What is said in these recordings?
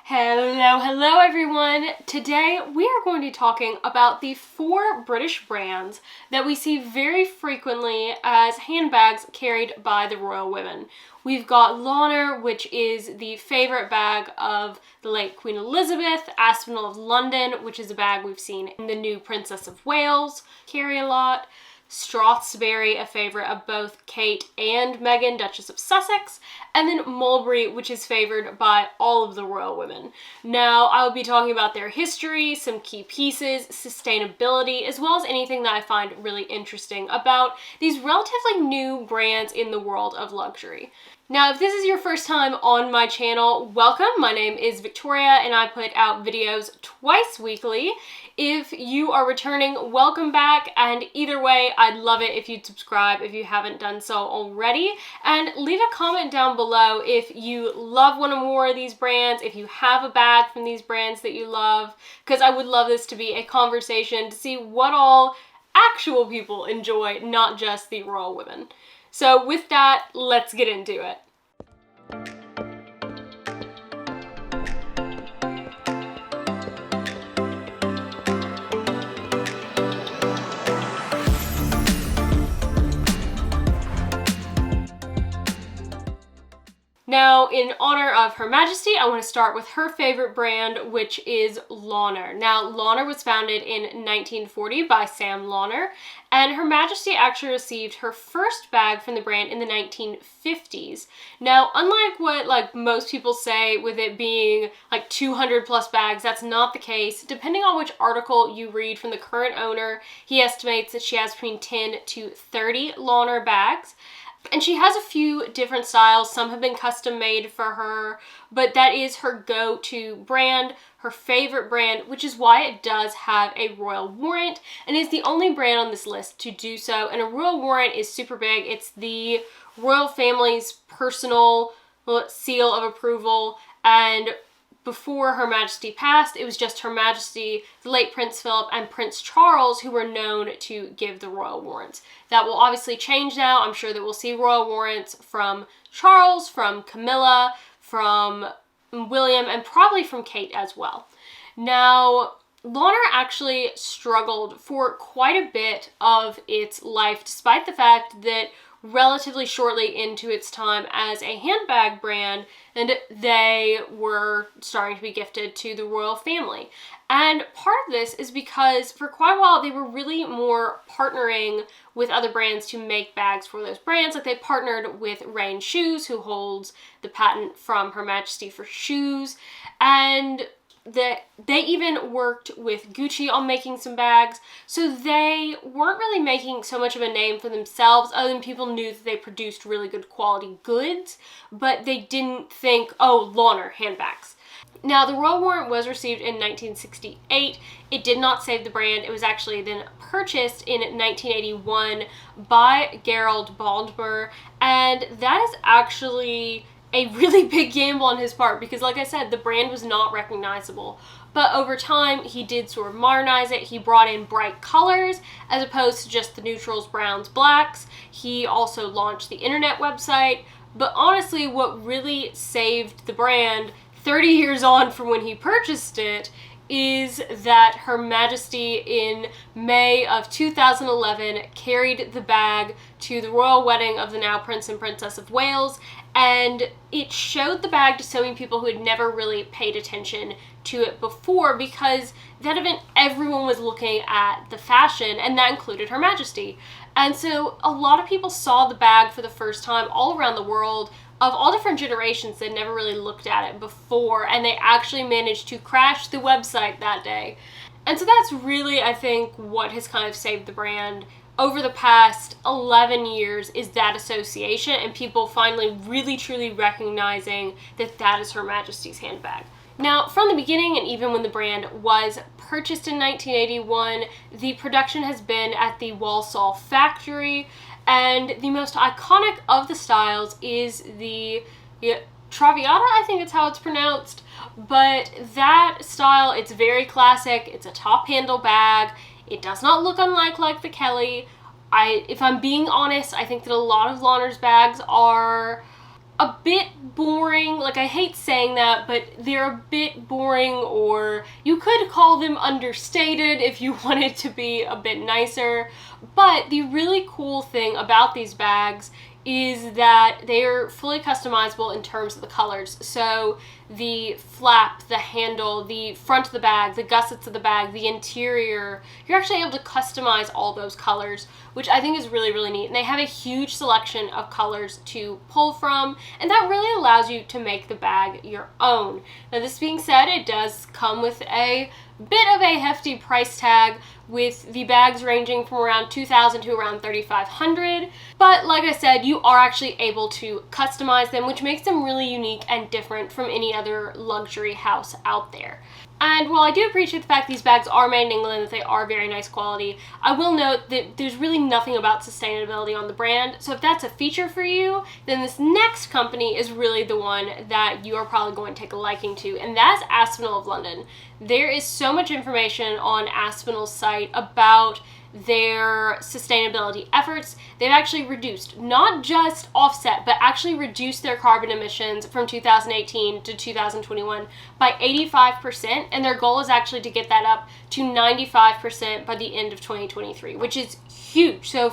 Hello everyone! Today we are going to be talking about the 4 British brands that we see very frequently as handbags carried by the royal women. We've got Launer, which is the favorite bag of the late Queen Elizabeth, Aspinal of London, which is a bag we've seen in the new Princess of Wales carry a lot. Strathberry, a favorite of both Kate and Meghan, Duchess of Sussex, and then Mulberry, which is favored by all of the royal women. Now, I will be talking about their history, some key pieces, sustainability, as well as anything that I find really interesting about these relatively new brands in the world of luxury. Now, if this is your first time on my channel, welcome. My name is Victoria and I put out videos twice weekly. If you are returning, welcome back, and either way, I'd love it if you'd subscribe if you haven't done so already, and leave a comment down below if you love one or more of these brands, if you have a bag from these brands that you love, because I would love this to be a conversation to see what all actual people enjoy, not just the royal women. So with that, let's get into it. Now, in honor of Her Majesty, I want to start with her favorite brand, which is Launer. Now, Launer was founded in 1940 by Sam Launer, and Her Majesty actually received her first bag from the brand in the 1950s. Now, unlike what most people say with it being 200 plus bags, that's not the case. Depending on which article you read from the current owner, he estimates that she has between 10 to 30 Launer bags. And she has a few different styles. Some have been custom made for her, but that is her go-to brand, her favorite brand, which is why it does have a Royal Warrant and is the only brand on this list to do so. And a Royal Warrant is super big. It's the royal family's personal seal of approval, and before Her Majesty passed, it was just Her Majesty, the late Prince Philip, and Prince Charles who were known to give the royal warrants. That will obviously change now. I'm sure that we'll see royal warrants from Charles, from Camilla, from William, and probably from Kate as well. Now, Launer actually struggled for quite a bit of its life, despite the fact that relatively shortly into its time as a handbag brand, and they were starting to be gifted to the royal family. And part of this is because for quite a while they were really more partnering with other brands to make bags for those brands. Like they partnered with Rain Shoes, who holds the patent from Her Majesty for shoes, and they even worked with Gucci on making some bags. So they weren't really making so much of a name for themselves, other than people knew that they produced really good quality goods, but they didn't think, oh, Launer handbags. Now, the Royal Warrant was received in 1968. It did not save the brand. It was actually then purchased in 1981 by Gerald Baldmer, and that is actually a really big gamble on his part because, like I said, the brand was not recognizable. But over time, he did sort of modernize it. He brought in bright colors as opposed to just the neutrals, browns, blacks. He also launched the internet website. But honestly, what really saved the brand 30 years on from when he purchased it is that Her Majesty in May of 2011 carried the bag to the royal wedding of the now Prince and Princess of Wales, and it showed the bag to so many people who had never really paid attention to it before, because that event everyone was looking at the fashion, and that included Her Majesty. And so a lot of people saw the bag for the first time all around the world, of all different generations that never really looked at it before, and they actually managed to crash the website that day. And so that's really, I think, what has kind of saved the brand over the past 11 years, is that association and people finally really truly recognizing that that is Her Majesty's handbag. Now, from the beginning, and even when the brand was purchased in 1981, the production has been at the Walsall factory, and the most iconic of the styles is the Traviata, I think it's how it's pronounced. But that style, it's very classic. It's a top handle bag. It does not look unlike the Kelly. If I'm being honest, I think that a lot of Launer's bags are a bit boring. Like, I hate saying that, but they're a bit boring, or you could call them understated if you wanted to be a bit nicer. But the really cool thing about these bags is that they are fully customizable in terms of the colors. So the flap, the handle, the front of the bag, the gussets of the bag, the interior, you're actually able to customize all those colors, which I think is really, really neat. And they have a huge selection of colors to pull from, and that really allows you to make the bag your own. Now, this being said, it does come with a bit of a hefty price tag, with the bags ranging from around $2,000 to around $3,500. But like I said, you are actually able to customize them, which makes them really unique and different from any other luxury house out there. And while I do appreciate the fact these bags are made in England, that they are very nice quality, I will note that there's really nothing about sustainability on the brand. So if that's a feature for you, then this next company is really the one that you are probably going to take a liking to, and that's Aspinal of London. There is so much information on Aspinal's site about their sustainability efforts. They've actually reduced, not just offset, but actually reduced their carbon emissions from 2018 to 2021 by 85%, and their goal is actually to get that up to 95% by the end of 2023, which is huge. So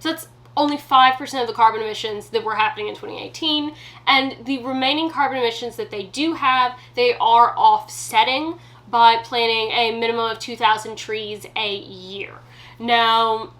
that's only 5% of the carbon emissions that were happening in 2018, and the remaining carbon emissions that they do have, they are offsetting by planting a minimum of 2,000 trees a year. Now,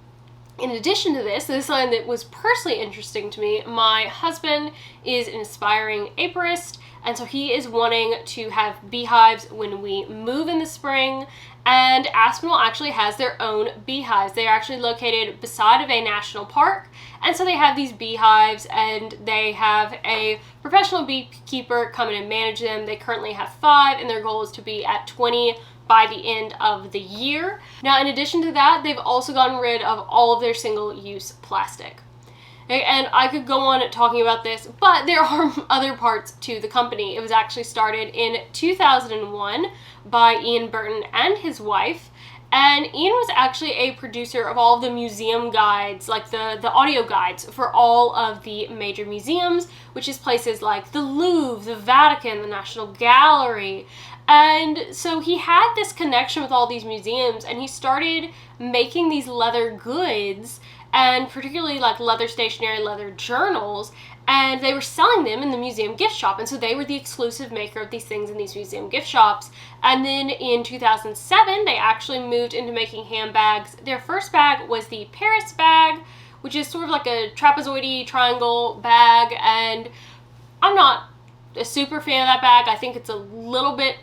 in addition to this is something that was personally interesting to me. My husband is an aspiring apiarist, and so he is wanting to have beehives when we move in the spring, and Aspinal actually has their own beehives. They are actually located beside of a national park, and so they have these beehives, and they have a professional beekeeper come in and manage them. They currently have 5, and their goal is to be at 20 by the end of the year. Now, in addition to that, they've also gotten rid of all of their single-use plastic. And I could go on talking about this, but there are other parts to the company. It was actually started in 2001 by Ian Burton and his wife, and Ian was actually a producer of all of the museum guides, like the audio guides for all of the major museums, which is places like the Louvre, the Vatican, the National Gallery. And so he had this connection with all these museums, and he started making these leather goods, and particularly like leather stationery, leather journals, and they were selling them in the museum gift shop. And so they were the exclusive maker of these things in these museum gift shops. And then in 2007, they actually moved into making handbags. Their first bag was the Paris bag, which is sort of like a trapezoidy triangle bag, and I'm not a super fan of that bag. I think it's a little bit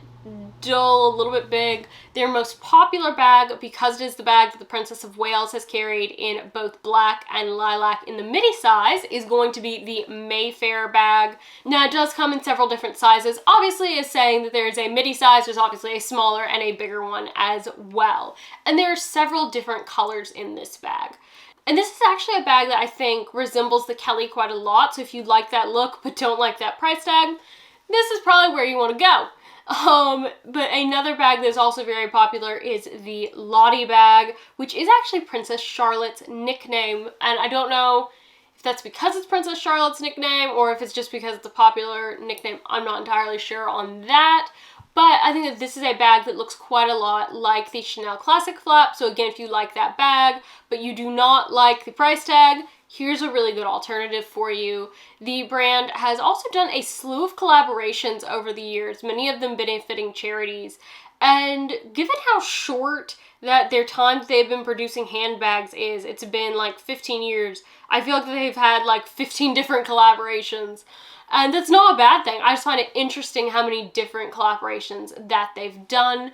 dull, a little bit big. Their most popular bag, because it is the bag that the Princess of Wales has carried in both black and lilac in the midi size, is going to be the Mayfair bag. Now, it does come in several different sizes. Obviously, as saying that there is a midi size, there's obviously a smaller and a bigger one as well. And there are several different colors in this bag. And this is actually a bag that I think resembles the Kelly quite a lot. So if you like that look but don't like that price tag, this is probably where you want to go. But another bag that's also very popular is the Lottie bag, which is actually Princess Charlotte's nickname. And I don't know if that's because it's Princess Charlotte's nickname or if it's just because it's a popular nickname. I'm not entirely sure on that. But I think that this is a bag that looks quite a lot like the Chanel Classic Flap. So again, if you like that bag, but you do not like the price tag, here's a really good alternative for you. The brand has also done a slew of collaborations over the years, many of them benefiting charities. And given how short that their time that they've been producing handbags is, it's been like 15 years, I feel like they've had like 15 different collaborations. And that's not a bad thing. I just find it interesting how many different collaborations that they've done.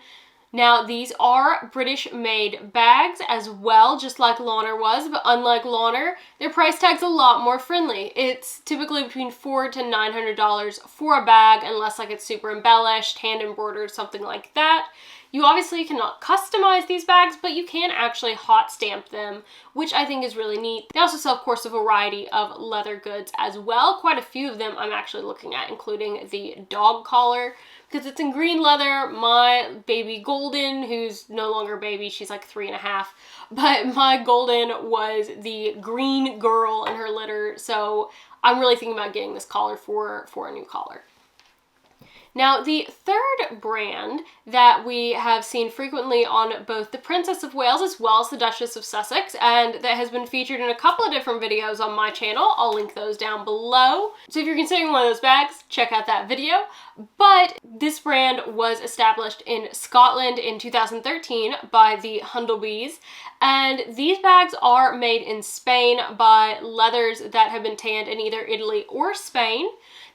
Now, these are British-made bags as well, just like Launer was, but unlike Launer, their price tag's a lot more friendly. It's typically between $400 to $900 for a bag, unless like it's super embellished, hand embroidered, something like that. You obviously cannot customize these bags, but you can actually hot stamp them, which I think is really neat. They also sell, of course, a variety of leather goods as well. Quite a few of them I'm actually looking at, including the dog collar, because it's in green leather. My baby Golden, who's no longer a baby, she's like 3.5, but my Golden was the green girl in her litter, so I'm really thinking about getting this collar for a new collar. Now, the third brand that we have seen frequently on both the Princess of Wales as well as the Duchess of Sussex, and that has been featured in a couple of different videos on my channel. I'll link those down below. So if you're considering one of those bags, check out that video. But this brand was established in Scotland in 2013 by the Handbags, and these bags are made in Spain by leathers that have been tanned in either Italy or Spain.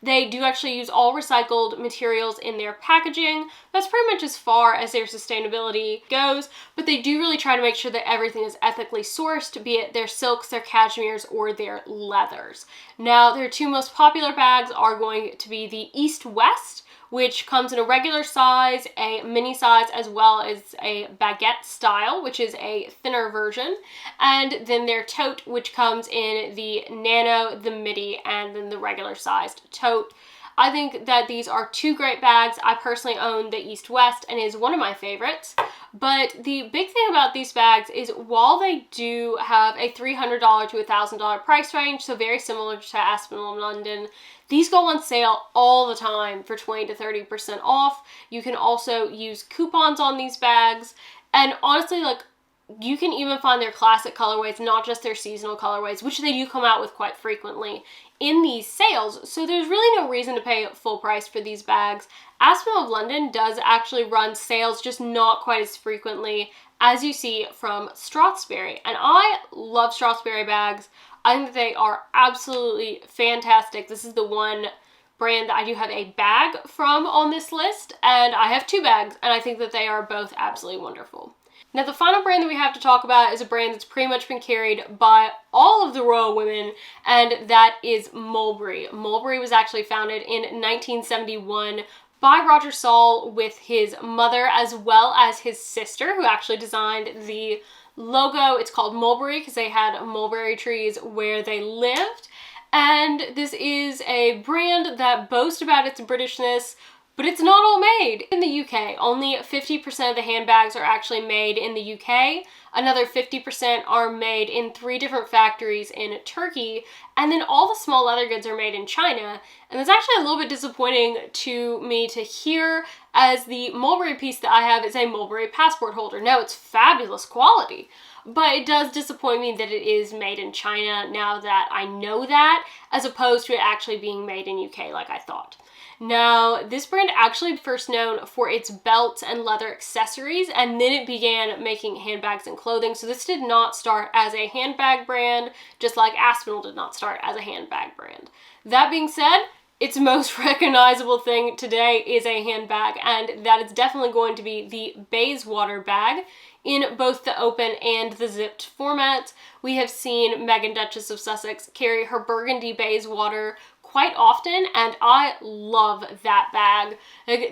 They do actually use all recycled materials in their packaging. That's pretty much as far as their sustainability goes, but they do really try to make sure that everything is ethically sourced, be it their silks, their cashmeres, or their leathers. Now, their two most popular bags are going to be the East-West, which comes in a regular size, a mini size, as well as a baguette style, which is a thinner version. And then their Tote, which comes in the Nano, the midi, and then the regular sized Tote. I think that these are two great bags. I personally own the East-West and is one of my favorites. But the big thing about these bags is while they do have a $300 to $1,000 price range, so very similar to Aspinal of London, these go on sale all the time for 20 to 30% off. You can also use coupons on these bags. And honestly, like, you can even find their classic colorways, not just their seasonal colorways, which they do come out with quite frequently in these sales. So there's really no reason to pay full price for these bags. Aspinal of London does actually run sales, just not quite as frequently as you see from Strathberry. And I love Strathberry bags. I think that they are absolutely fantastic. This is the one brand that I do have a bag from on this list, and I have two bags, and I think that they are both absolutely wonderful. Now, the final brand that we have to talk about is a brand that's pretty much been carried by all of the royal women, and that is Mulberry. Mulberry was actually founded in 1971 by Roger Saul with his mother as well as his sister, who actually designed the logo. It's called Mulberry because they had mulberry trees where they lived. And this is a brand that boasts about its Britishness, but it's not all made in the UK. Only 50% of the handbags are actually made in the UK. Another 50% are made in 3 different factories in Turkey. And then all the small leather goods are made in China. And it's actually a little bit disappointing to me to hear, as the Mulberry piece that I have is a Mulberry passport holder. Now, it's fabulous quality, but it does disappoint me that it is made in China now that I know that, as opposed to it actually being made in UK like I thought. Now, this brand actually first known for its belts and leather accessories, and then it began making handbags and clothing. So this did not start as a handbag brand, just like Aspinal did not start as a handbag brand. That being said, its most recognizable thing today is a handbag, and that is definitely going to be the Bayswater bag in both the open and the zipped format. We have seen Meghan, Duchess of Sussex, carry her burgundy Bayswater quite often, and I love that bag.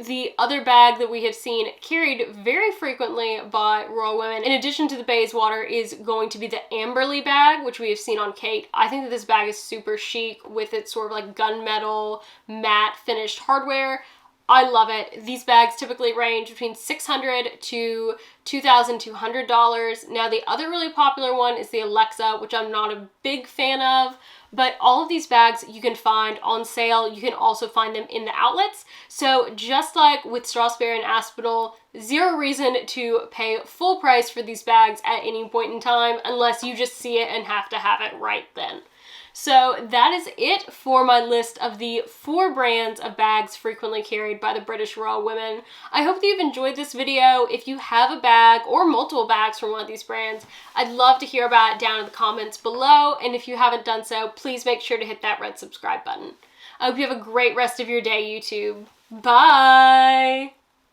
The other bag that we have seen carried very frequently by royal women, in addition to the Bayswater, is going to be the Amberley bag, which we have seen on Kate. I think that this bag is super chic with its sort of like gunmetal matte finished hardware. I love it. These bags typically range between $600 to $2,200. Now, the other really popular one is the Alexa, which I'm not a big fan of, but all of these bags you can find on sale. You can also find them in the outlets. So just like with Strathberry and Aspinal, zero reason to pay full price for these bags at any point in time unless you just see it and have to have it right then. So that is it for my list of the 4 brands of bags frequently carried by the British royal women. I hope that you've enjoyed this video. If you have a bag or multiple bags from one of these brands, I'd love to hear about it down in the comments below. And if you haven't done so, please make sure to hit that red subscribe button. I hope you have a great rest of your day, YouTube. Bye!